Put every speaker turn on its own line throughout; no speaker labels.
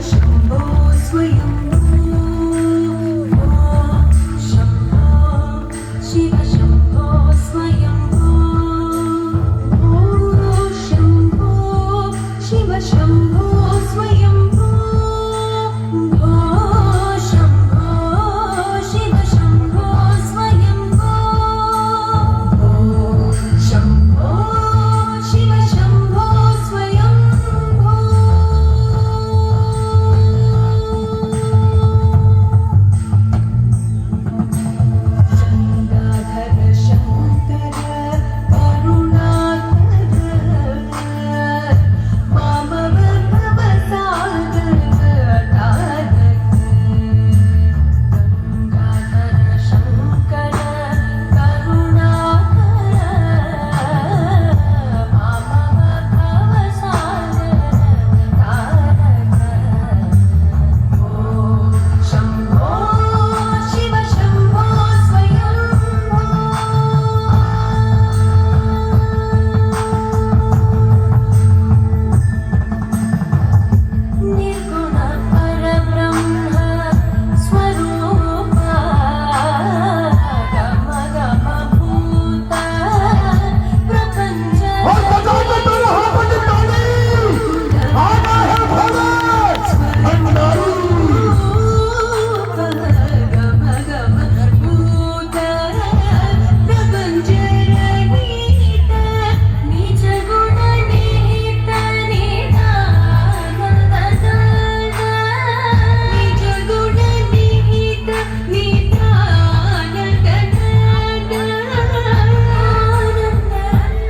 शम्भो स्वयम्भो शम्भो शिव शम्भो स्वयम्भो शम्भो शिव शम्भो स्वयम्भो शम्भो शिव शम्भो स्वयम्भो शम्भो शिव शम्भो स्वयम्भो गङ्गाधर शङ्कर करुणाकर मामव भवसागर तारक गङ्गाधर शङ्कर करुणाकर मामव भवसागर तारक शम्भो शिव शम्भो स्वयम्भो निर्गुण परब्रह्म स्वरूप गम गम भूत प्रपञ्च
और बजाओ तो दोनों हाथों की ताली। आना है भारत भंडारी।
गम गम भूत प्रपञ्च रहित निज गुण निहित निधान निज गुण निहित निधान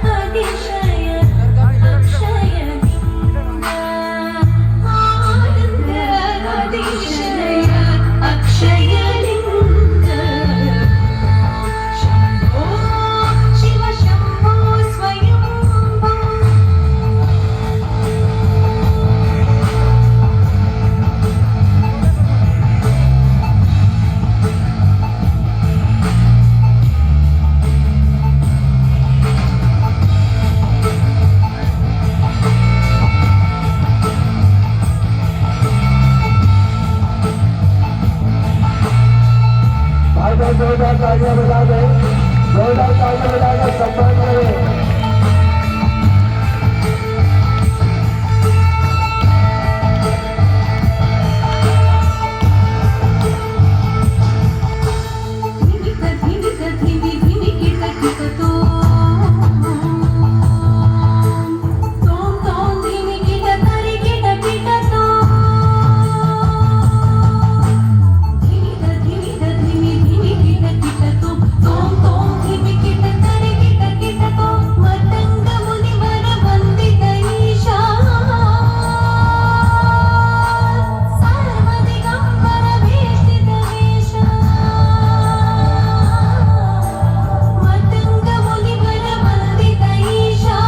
अतिशय अक्षय लिंग आनंद अतिशय अक्षय लिंग शम्भो शिव शम्भो स्वयम्भो
भाई बहन जोरदार तालियां बजा दें। जोरदार तालियां बजाकर सम्मान करें।
धिमिक धिमिक धिमि धिमि किट किट तोम तोम धिमि किट तरि किट किट धिमिक धिमिक धिमि धिमि किट किट तोम तोम धिमि किट तरि किट किट मतंग मुनिवर वन्दित ईशा सर्वदिगम्बर वेष्टित वेशा मतंग मुनिवर वन्दित ईशा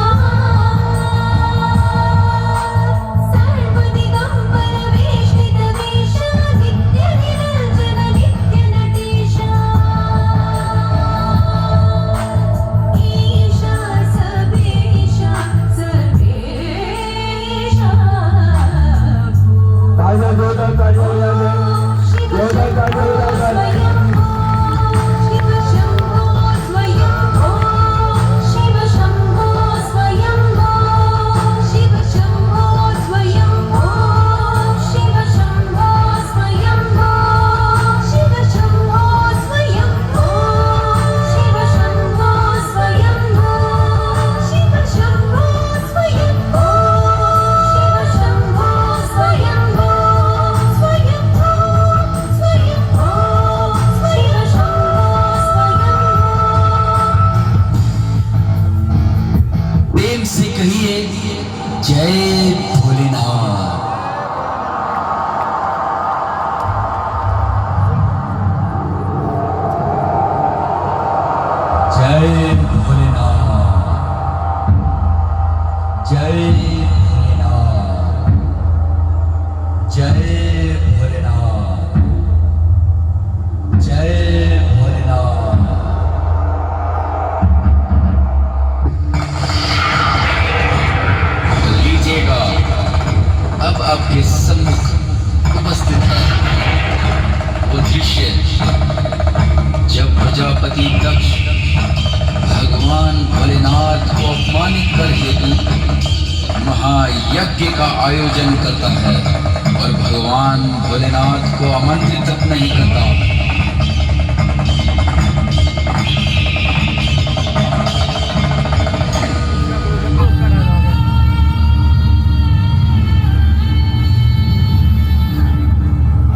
सर्वदिगम्बर वेष्टित वेशा नित्य निरञ्जन नित्य नटेशा ईशा सबेशा सर्वेशा
भाई बहन जोरदार तालियां बजा दें। जोरदार तालियां बजाकर
शिव शम्भो स्वयम्भो शिव शम्भो स्वयम्भो शिव शम्भो स्वयम्भो शिव शम्भो स्वयम्भो शिव शम्भो स्वयम्भो शिव शम्भो स्वयम्भो शिव शम्भो स्वयम्भो शिव शम्भो स्वयम्भो स्वयम्भो स्वयम्भो शिव शम्भो स्वयम्भो
प्रेम से कहिए जय भोलेनाथ। जय भोलेनाथ। जय भोलेनाथ। जय भोलेनाथ। जय भोलेनाथ। लीजिएगा अब आपके सम्मुख महायज्ञ का आयोजन करता है और भगवान भोलेनाथ को आमंत्रित तक नहीं करता।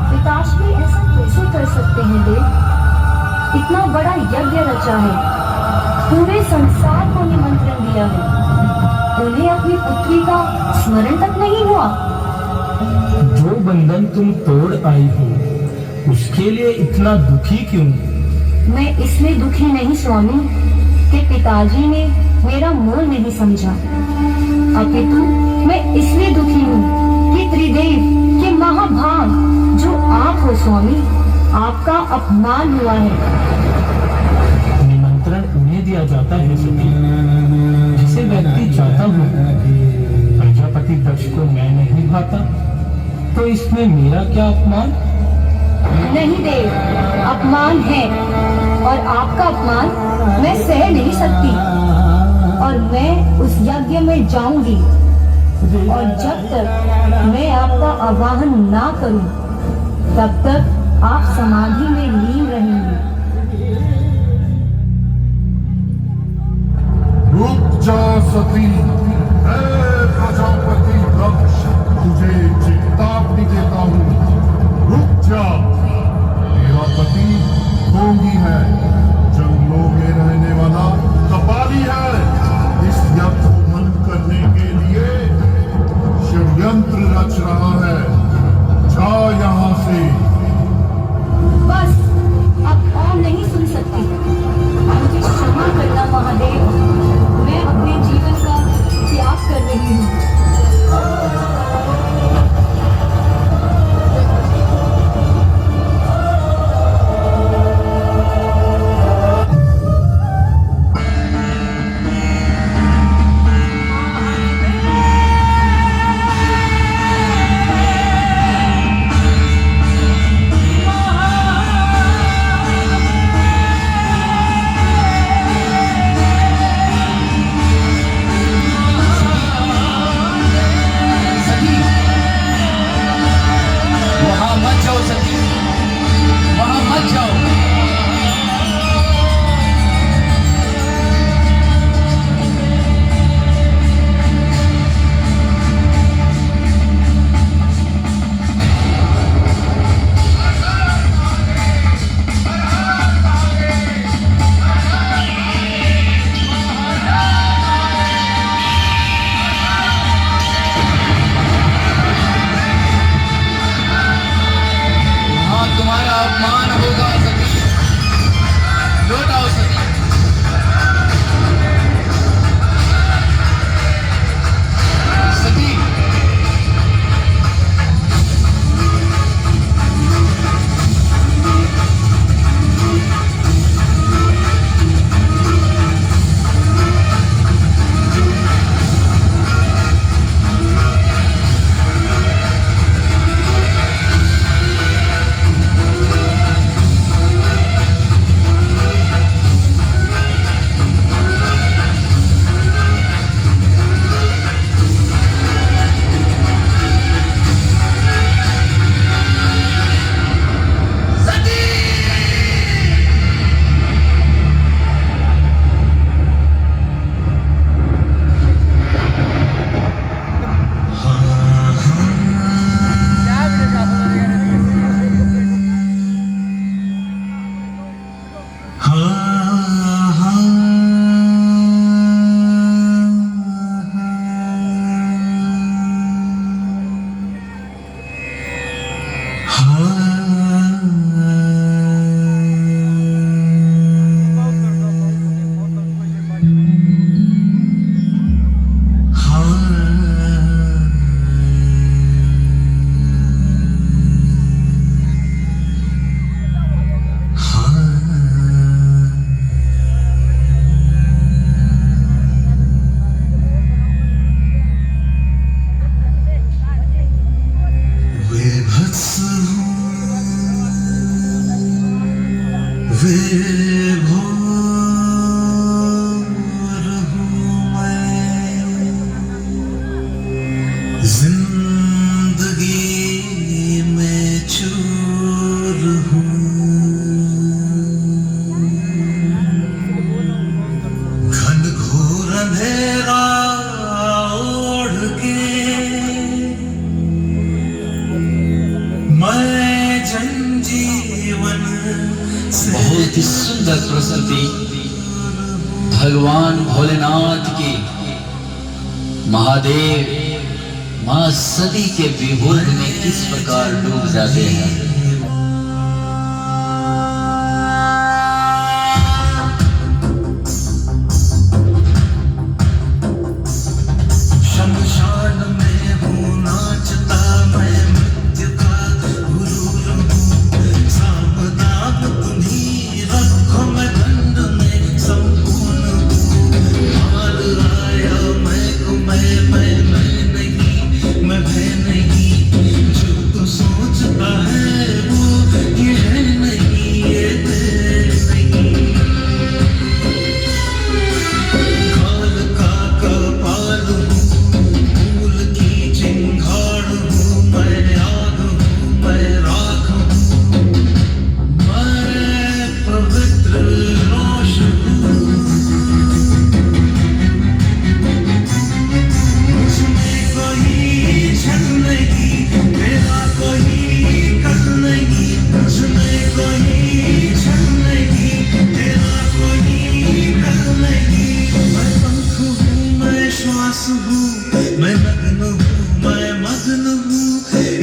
पिताश्री ऐसा कैसे कर सकते हैं देव? इतना बड़ा यज्ञ रचा है, पूरे संसार को निमंत्रण दिया है, उन्हें अपनी पुत्री का स्मरण तक नहीं हुआ।
जो बंधन तुम तोड़ आई हो उसके लिए इतना दुखी क्यों?
मैं इसलिए दुखी नहीं स्वामी कि पिताजी ने मेरा मोल नहीं समझा, अपितु मैं इसलिए दुखी हूँ कि त्रिदेव के महाभाग जो आप हो स्वामी, आपका अपमान हुआ है।
निमंत्रण उन्हें दिया जाता है सती जिसे व्यक्ति चाहता हो। प्रजापति दक्ष को मैं नहीं भाता तो इसमें मेरा क्या अपमान?
नहीं देव, अपमान है और आपका अपमान मैं सह नहीं सकती और मैं उस यज्ञ में जाऊंगी और जब तक मैं आपका आवाहन ना करूं तब तक आप समाधि में लीन रहेंगे।
रुक जा सती, हे प्रजापति दक्ष, तुझे चेतावनी देता हूँ, रुक जा। तेरा पति ढोंगी है, जंगलों में रहने वाला कपाली है। इस यज्ञ को बंद करने के लिए षड्यंत्र रच रहा है। जा यहाँ से।
बस अब और नहीं सुन सकती, मुझे क्षमा करना महादेव। मैं अपने जीवन का
जिंदगी में चूर हूँ, घनघोर अंधेरा ओढ़ के मैं जनजीवन से
बहुत ही सुंदर प्रस्तुति भगवान भोलेनाथ की। महादेव मां सती के विभोग में किस प्रकार डूब जाते हैं।
शमशान में हूँ नाचता मैं मृत्यु का गुरूर हूँ, सावधान तुम्हीं रखो मैं दंड में संपूर्ण हूँ। हार आया मैं को मैं नहीं, मैं भय नहीं, जो तू सोचता है वो ये है नहीं, ये है नहीं। काल का कपाल हूँ, फूल की चिंगार हूँ, मैं आग हूँ, मैं राख हूँ, मैं पवित्र रोश हूँ। मुझमें कोई छल नहीं, मेरा कोई कल नहीं, मुझमें कोई छल नहीं, तेरा कोई कल नहीं। मैं पंख हूँ, मैं श्वास हूँ, मैं नग्न हूँ, मैं मग्न हूँ,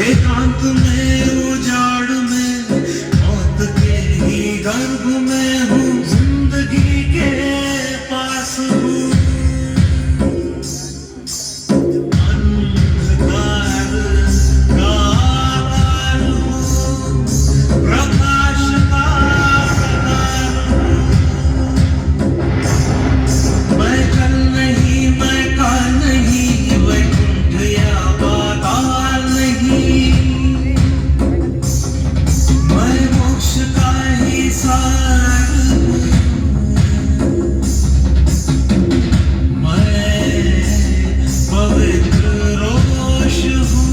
एकांत में उजाड़ में मौत के ही गर्भ में हूँ, जिंदगी के पास हूँ। अंधकार का आधार हूँ, प्रकाश का प्रकार हूँ। मैं कल नहीं, मैं काल नहीं, वैकुंठ या पाताल नहीं, मैं मोक्ष का ही सार हूँ। मैं पवित्र रोष हूँ।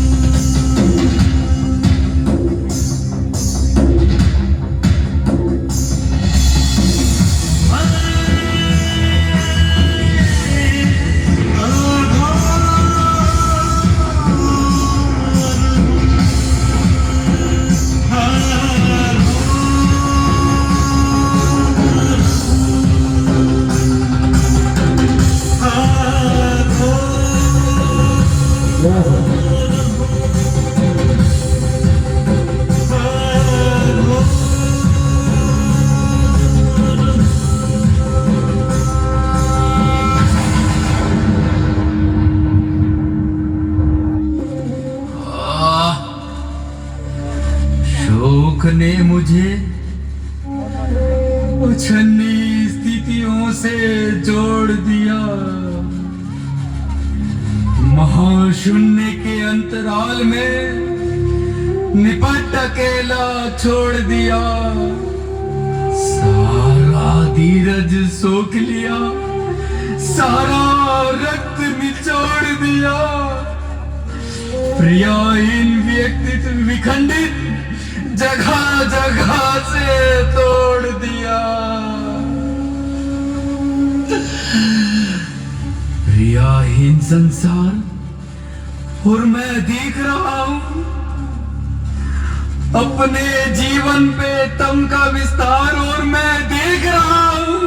शोक ने मुझे उछन्नी स्थितियों से जोड़ दिया, महाशून्य के अंतराल में निपट अकेला छोड़ दिया। सारा धीरज सोख लिया, सारा रक्त निचोड़ दिया, प्रियाहीन व्यक्तित्व विखंडित जगह जगह से तोड़ दिया। प्रियाहीन संसार और मैं देख रहा हूं अपने जीवन पे तम का विस्तार, और मैं देख रहा हूं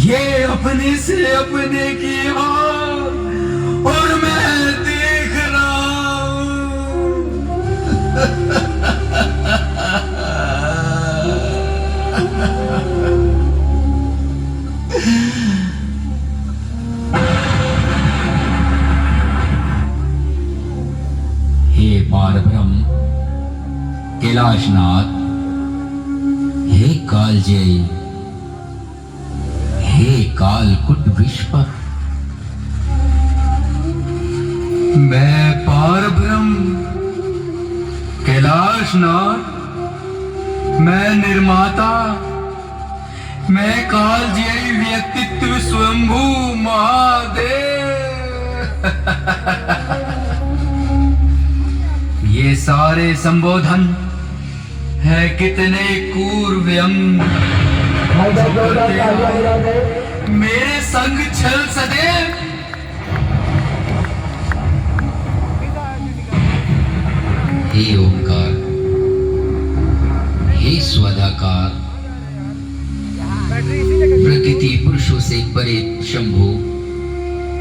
ये अपने से अपने की हार, और मैं देख रहा हूं।
हे पारब्रह्म कैलाशनाथ, हे कालजयी, हे कालकुट विश्वर,
मैं पारब्रह्म कैलाशनाथ, मैं निर्माता, मैं कालजयी व्यक्तित्व स्वयंभू महादेव।
ये सारे संबोधन है कितने क्रूर व्यंग करते हो मेरे संग छल सदैव। हे ओंकार, हे स्वधाकार, प्रकृति पुरुषों से परे शंभु,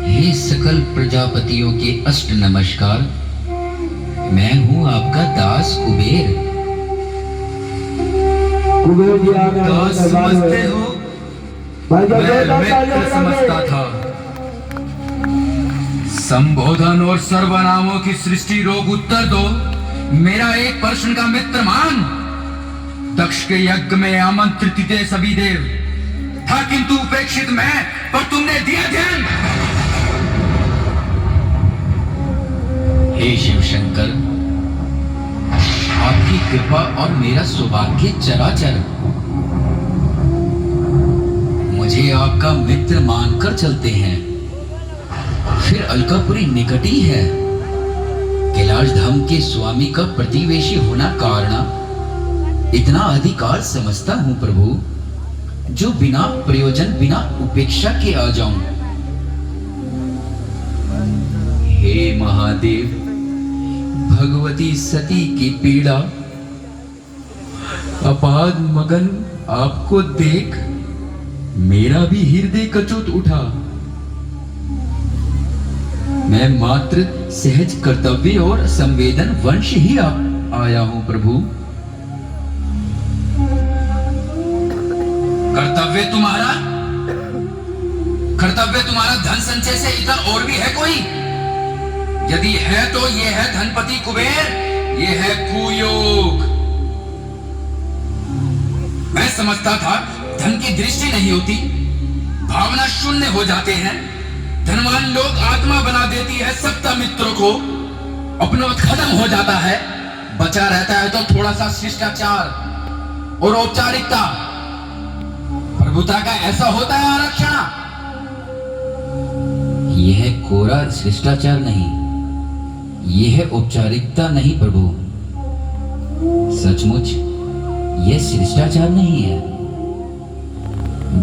हे सकल प्रजापतियों के अष्ट नमस्कार। मैं हूं आपका दास कुबेर।
कुबेर जी आ गए
दास समझते हो? मैं मित्र समझता था। संबोधन और सर्वनामों की सृष्टि रोग उत्तर दो। मेरा एक प्रश्न का मित्र मान। दक्ष के यज्ञ में आमंत्रित थे सभी देव, था किंतु उपेक्षित मैं, पर तुमने दिया ध्यान। हे शिव शंकर, आपकी कृपा और मेरा सौभाग्य चराचर। मुझे आपका मित्र मानकर चलते हैं। फिर अलकापुरी निकट ही है। कैलाश धाम के स्वामी का प्रतिवेशी होना कारण इतना अधिकार समझता हूं प्रभु, जो बिना प्रयोजन बिना उपेक्षा के आ जाऊं। हे महादेव, भगवती सती की पीड़ा अपाद मगन आपको देख मेरा भी हृदय कचोट उठा। मैं मात्र सहज कर्तव्य और संवेदन वंश ही आया हूं प्रभु। कर्तव्य तुम्हारा धन संचय से इतर और भी है कोई? यदि है तो ये है धनपति कुबेर, ये है कुयोग। मैं समझता था धन की दृष्टि नहीं होती, भावना शून्य हो जाते हैं। धनवान लोग आत्मा बना देती है सप्ता मित्रों को, अपनों खत्म हो जाता है। बचा रहता है तो थोड़ा सा शिष्टाचार और औपचारिकता। प्रभुता का ऐसा होता है आरक्षण। यह कोरा शिष्टाचार नहीं, यह औपचारिकता नहीं प्रभु। सचमुच यह शिष्टाचार नहीं है।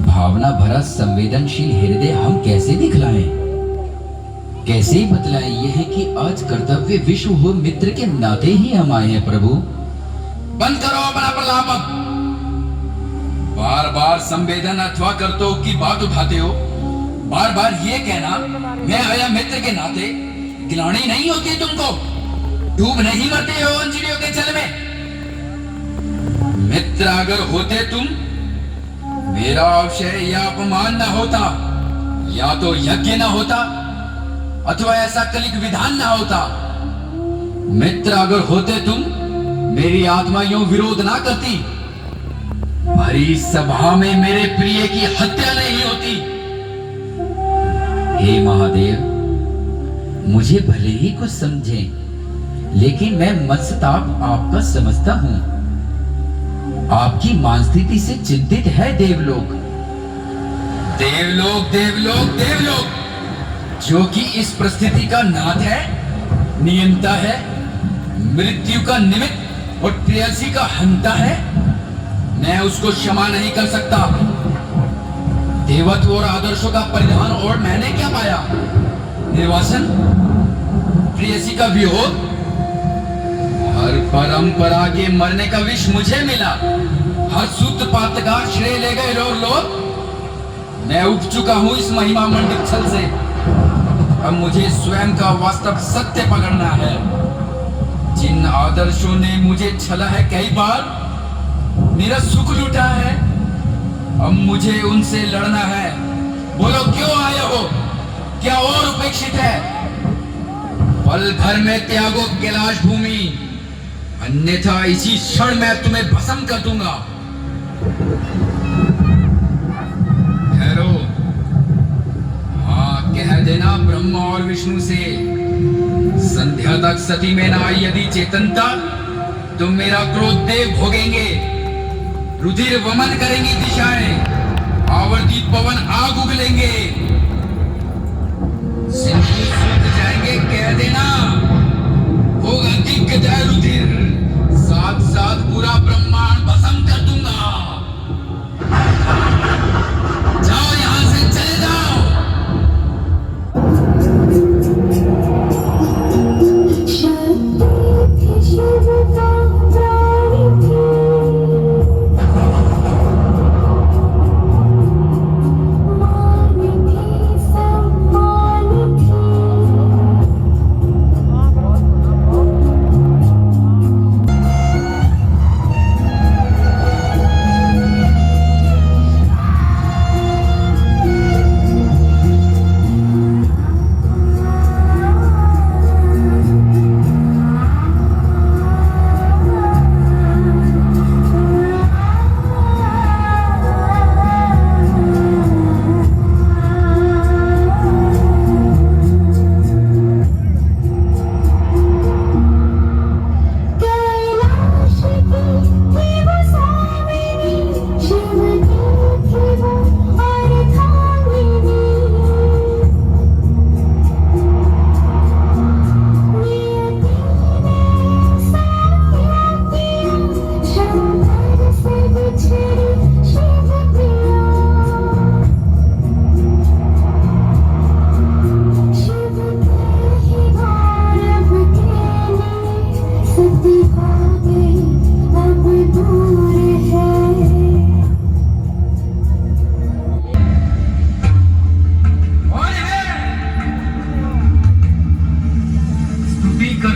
भावना भरा संवेदनशील हृदय हम कैसे दिखलाएं, कैसे बतलाएं? यह है कि आज कर्तव्य विश्व हो मित्र के नाते ही हम आए हैं प्रभु। बंद करो अपना प्रलाप। बार बार संवेदन अथवा कर्तव्य की बात उठाते हो। बार बार ये कहना मैं आया मित्र के नाते, गिलानी नहीं होती तुमको? डूब नहीं मरते हो अंजलियों के जल में? मित्र अगर होते तुम, मेरा अवशय या अपमान न होता, या तो यज्ञ न होता, अथवा ऐसा कलिक विधान न होता। मित्र अगर होते तुम, मेरी आत्मा यूं विरोध ना करती, भरी सभा में मेरे प्रिय की हत्या नहीं होती। हे महादेव, मुझे भले ही कुछ समझे, लेकिन मैं मत्सताप आपका समझता हूं। आपकी मानस्थिति से चिंतित है देवलोक। देवलोक देवलोक देवलोक, जो कि इस परिस्थिति का नाथ है, नियंता है, मृत्यु का निमित्त और प्रेयसी का हंता है। मैं उसको क्षमा नहीं कर सकता। देवत्व और आदर्शों का परिधान और मैंने क्या पाया? निर्वासन, प्रेयसी का वियोग, हर परंपरा के मरने का विष मुझे मिला। हर सूत्र पात्र का श्रेय ले गए लोग। मैं उठ चुका हूं इस महिमा मंडित छल से। अब मुझे स्वयं का वास्तव सत्य पकड़ना है। जिन आदर्शों ने मुझे छला है कई बार, मेरा सुख लूटा है, अब मुझे उनसे लड़ना है। बोलो क्यों आए हो? क्या और उपेक्षित है? पल भर में त्यागो कैलाश भूमि, अन्यथा इसी क्षण मैं तुम्हें भस्म कर दूंगा। ठहरो, हाँ कह देना ब्रह्मा और विष्णु से, संध्या तक सती में ना आई यदि चेतनता, तो मेरा क्रोध देव भोगेंगे। रुधिर वमन करेंगी दिशाएं, आवर्ती पवन आग उगलेंगे। सिंधु सूत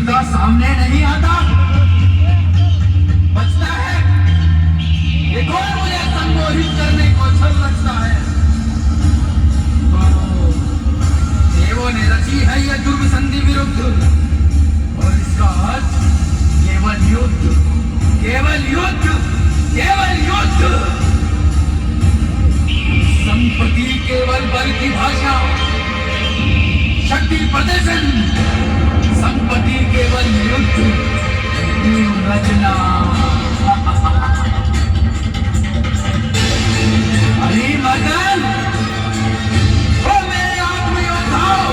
देवता सामने नहीं आता, बचता है। ये कौन मुझे संबोधित करने को छल रचता है? देवों ने रची है यह दुर्ग संधि विरुद्ध, और इसका अर्थ केवल युद्ध, केवल युद्ध, केवल युद्ध। संपत्ति केवल बल की भाषा, शक्ति प्रदर्शन, संपत्ति केवल युद्ध रचना। अरे मदन, ओ मेरे आत्मयोद्धाओ,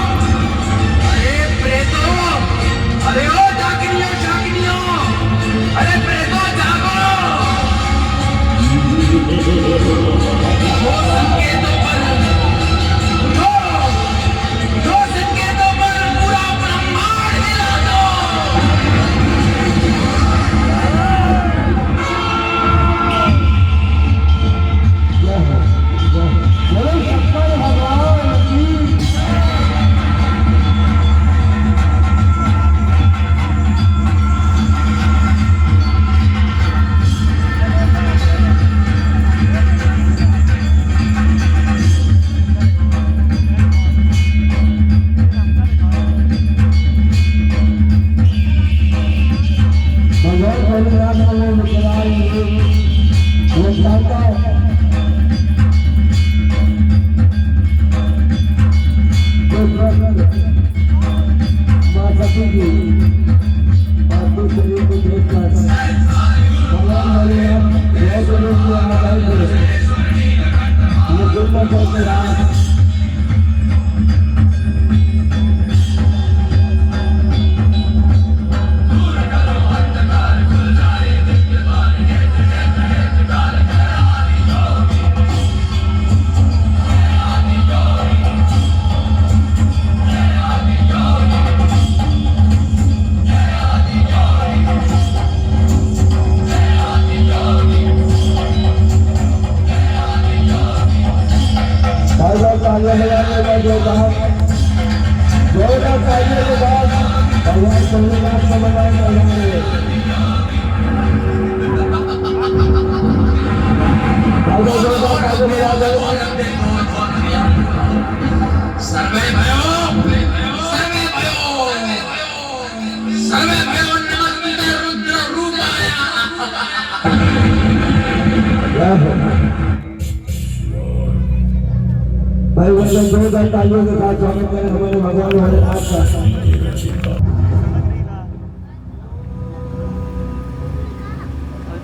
अरे प्रेतों, अरे ओ डाकिनियों शाकिनियों, अरे प्रेतों जागो। दो संकेतों पर, दो संकेतों पर पूरा ब्रह्मांड हिला दो। सर्वे भयो, सर्वे भयो, सर्वे भयो, नमस्ते रुद्र रूपाय।
भाई वंदन जोरदार तालियों के साथ स्वागत करें हमारे भगवान भोलेनाथ का।